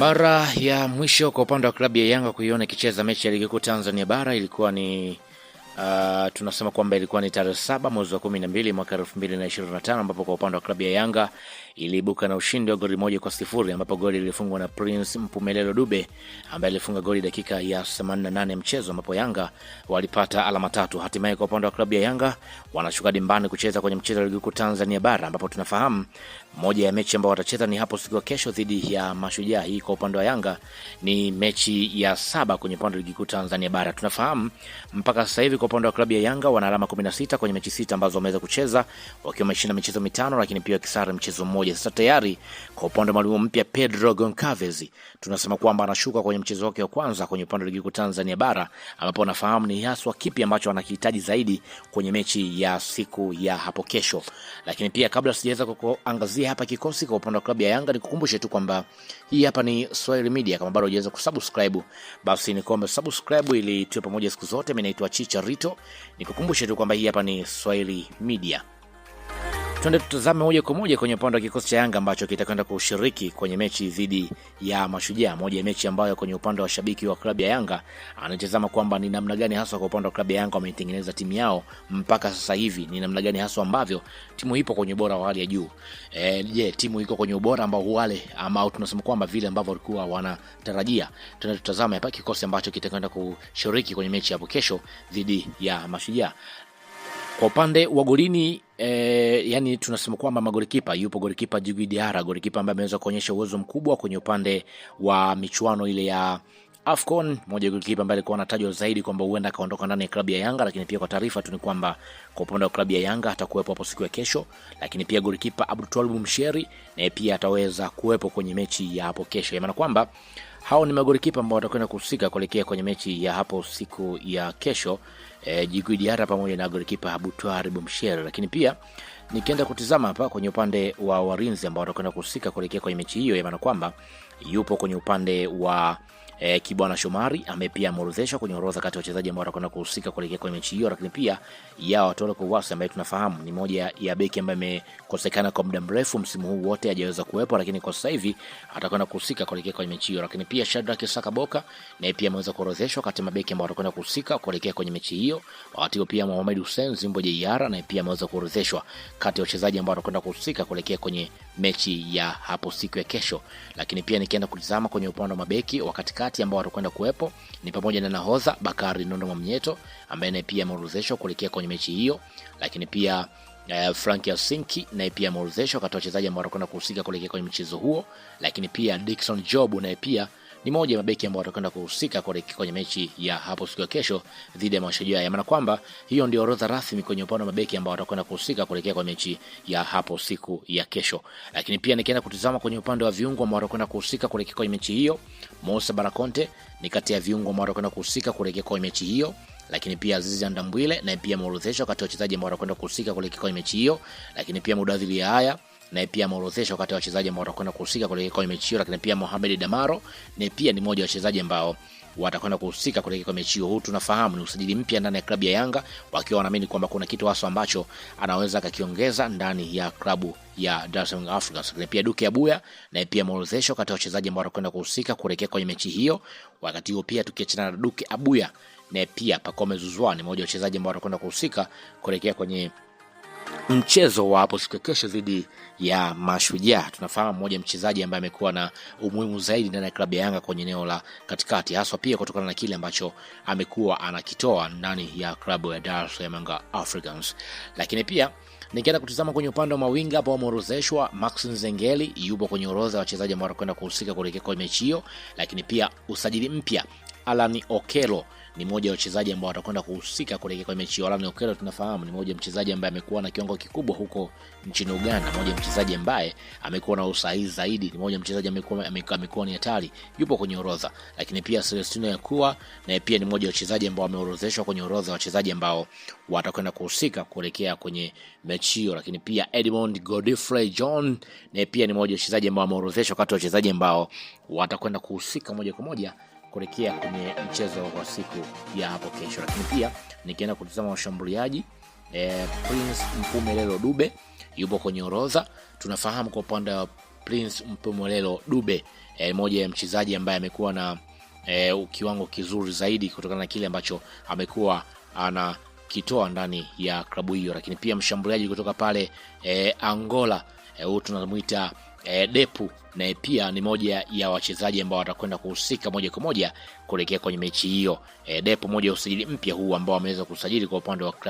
Mara ya mwisho kwa upande wa klabu ya Yanga kuiona ikicheza mechi ya ligi kuu Tanzania bara ilikuwa ni tunasema kwamba ilikuwa ni tarehe 7 mwezi wa 12 mwaka 2025, ambapo kwa upande wa klabu ya Yanga iliibuka na ushindi wa goli 1-0, ambapo goli lilifungwa na Prince Mpumelelo Dube ambaye alifunga goli dakika ya 88 mchezo, ambapo Yanga walipata alama 3. Hatimaye kwa upande wa klabu ya Yanga wanashuka dimbani kucheza kwenye mchezo wa ligi kuu Tanzania bara, ambapo tunafahamu moja ya mechi ambayo watacheza ni hapo siku ya kesho dhidi ya Mashujaa. Hii kwa upande wa Yanga ni mechi ya 7 kwenye upande wa ligi kuu Tanzania bara. Tunafahamu mpaka sasa hivi kwa upande wa klabu ya Yanga wana alama 16 kwenye mechi 6 ambazo wameweza kucheza, wakiwa wameshinda michezo 5 lakini pia kisare mchezo mmoja. Sasa tayari kwa upande wa mwalimu mpya Pedro Goncalves tunasema kwamba anashuka kwenye mchezo wake wa kwanza kwenye upande wa ligi kuu Tanzania bara, ambapo nafahamu ni haswa kipi ambacho anakihitaji zaidi kwenye mechi ya siku ya hapo kesho. Lakini pia kabla sijaweza kuangazia hapa kikosi kwa upande wa klabu ya Yanga, nikukumbushe tu kwamba hii hapa ni Swahili Media. Kama bado hujaweza kusubscribe, basi ni kwamba subscribe ili tuwe pamoja siku zote. Mimi naitwa Chicha Rito. Nikukumbushe tu kwamba hii hapa ni Swahili Media. Twende tutazame moja kwa moja kwenye upande wa kikosi cha Yanga ambacho kitakwenda kushiriki kwenye mechi dhidi ya Mashujaa. Moja ya mechi ambayo kwenye upande wa shabiki wa klabu ya Yanga anatazama kwamba ni namna gani hasa kwa upande wa klabu ya Yanga wametengeneza timu yao mpaka sasa hivi, ni namna gani hasa ambavyo timu ipo kwenye ubora wa hali ya juu. Timu iko kwenye ubora ambao wale ama tunasema kwamba vile ambavyo walikuwa wanatarajia. Twende tutazame hapa kikosi ambacho kitakwenda kushiriki kwenye mechi hapo kesho dhidi ya Mashujaa. Kwa upande wa golini yani tunasema kwamba magolikipa, yupo golikipa Djigui Diarra, golikipa ambaye ameweza kuonyesha uwezo mkubwa kwenye upande wa michuano ile ya AFCON, moja golikipa ambaye alikuwa anatajwa zaidi kwamba huenda kaondoka ndani ya klabu ya Yanga. Lakini pia kwa taarifa tu ni kwamba kwa upande wa klabu ya Yanga atakuwepo hapo siku ya kesho. Lakini pia golikipa Abdultwalib Msheri naye pia ataweza kuwepo kwenye mechi ya hapo kesho. Maana kwamba hao ni magolikipa ambao watakwenda kuhusika kuelekea kwenye mechi ya hapo siku ya kesho. Djigui Diarra pamoja na golikipa Abdultwalib Msheri. Lakini pia nikienda kutizama hapa kwenye upande wa walinzi ambao watakwenda kuhusika kuelekea kwenye mechi hiyo, maana kwamba yupo kwenye upande wa Kibwana Shomari ambaye pia ameorodheshwa kwenye orodha kati ya wachezaji ambao watakwenda kuhusika kuelekea kwenye mechi hiyo. Lakini pia Yao Tole Kowasi ambaye tunafahamu ni moja ya beki ambaye amekosekana kwa muda mrefu, msimu huu wote hajaweza kuwepo, lakini kwa sasa hivi atakwenda kuhusika kuelekea kwenye mechi hiyo. Lakini pia Shadrack Sakaboka naye pia ameweza kuorodheshwa kati ya mabeki ambao watakwenda kuhusika kuelekea kwenye mechi hiyo. Wakati huo pia Mohamed Hussein Zimbo Jr naye pia ameweza kuorodheshwa kati ya wachezaji ambao watakwenda kuhusika kuelekea kwenye mechi ya hapo siku ya kesho. Lakini pia nikienda kutizama kwenye upande wa mabeki wa katikati ambao watakwenda kuwepo ni pamoja na nahodha Bakari Nondo Mwamnyeto ambaye naye pia ameorodheshwa kuelekea kwenye mechi hiyo. Lakini pia Frank Yasinki naye pia ameorodheshwa kati ya wachezaji ambao watakwenda kuhusika kuelekea kwenye mchezo huo. Lakini pia Dickson Job naye pia ni moja ya mabeki ambao watakwenda kuhusika kwenye mechi ya hapo siku ya kesho dhidi ya Mashujaa. Maana kwamba hiyo ndio orodha rasmi kwenye upande wa mabeki ambao watakwenda kuhusika kuelekea kwenye mechi ya hapo siku ya kesho. Lakini pia nikienda kutizama kwenye upande wa viungo ambao watakwenda kuhusika kuelekea kwenye mechi hiyo, Musa Barakonte ni kati ya viungo ambao watakwenda kuhusika kuelekea kwenye mechi hiyo. Lakini pia Azizi Ndambwile na pia ameorodheshwa kati ya wachezaji ambao watakwenda kuhusika kuelekea kwenye mechi hiyo. Lakini pia Mudathiri Yahya na pia ameorodheshwa kati ya wachezaji ambao watakwenda kuhusika kuelekea kwenye mechi hiyo. Lakini pia Mohamed Damaro na pia ni mmoja wa wachezaji ambao watakwenda kuhusika kuelekea kwenye mechi hiyo. Huu tunafahamu ni usajili mpya ndani ya klabu ya Yanga, wakiwa wanaamini kwamba kuna kitu hasa ambacho anaweza kukiongeza ndani ya klabu ya Dar es Salaam Africans. Lakini pia Duke Abuya na pia ameorodheshwa kati ya wachezaji ambao watakwenda kuhusika kuelekea kwenye mechi hiyo. Wakati huo pia tukiachana na Duke Abuya na pia Pacome Zouzoua ni mmoja wa wachezaji ambao watakwenda kuhusika kuelekea kwenye mchezo wa hapo siku ya kesho dhidi ya Mashujaa. Tunafahamu mmoja mchezaji ambaye amekuwa na umuhimu zaidi ndani ya klabu ya Yanga kwenye eneo la katikati, haswa pia kutokana na kile ambacho amekuwa anakitoa ndani ya klabu ya Dar es Salaam Africans. Lakini pia nikienda kutizama kwenye upande wa mawinga hapo wameorodheshwa Max Nzengeli yupo kwenye orodha ya wachezaji ambao watakwenda kuhusika kuelekea kwenye mechi hiyo. Lakini pia usajili mpya Alan Okello ni mmoja wa wachezaji ambao watakwenda kuhusika kuelekea kwa mechi hiyo. Alan Okello tunafahamu ni mmoja mchezaji ambaye amekuwa na kiwango kikubwa huko nchini Uganda, mmoja mchezaji ambaye amekuwa na usahihi zaidi, ni mmoja mchezaji amekuwa ni hatari, yupo kwenye orodha. Lakini pia Celestino Yakua na pia ni mmoja wa wachezaji ambao wameorodheshwa kwenye orodha ya wachezaji ambao watakwenda kuhusika kuelekea kwenye mechi hiyo. Lakini pia Edmond Godfrey John na pia ni mmoja wa wachezaji ambao wameorodheshwa kati ya wachezaji ambao watakwenda kuhusika moja kwa moja kuelekea kwenye mchezo wa siku ya hapo kesho. Lakini pia nikienda kutazama washambuliaji Prince Mpumelelo Dube yupo kwenye orodha. Tunafahamu kwa upande wa Prince Mpumelelo Dube, moja ya mchezaji ambaye amekuwa na kiwango kizuri zaidi kutokana na kile ambacho amekuwa anakitoa ndani ya klabu hiyo. Lakini pia mshambuliaji kutoka pale Angola, huyu tunamuita Depu, na pia ni moja ya wachezaji ambao watakwenda kuhusika moja kwa moja kuelekea kwenye mechi hiyo. Depu moja usajili mpya huu ambao ameweza kusajili kwa upande wa klabu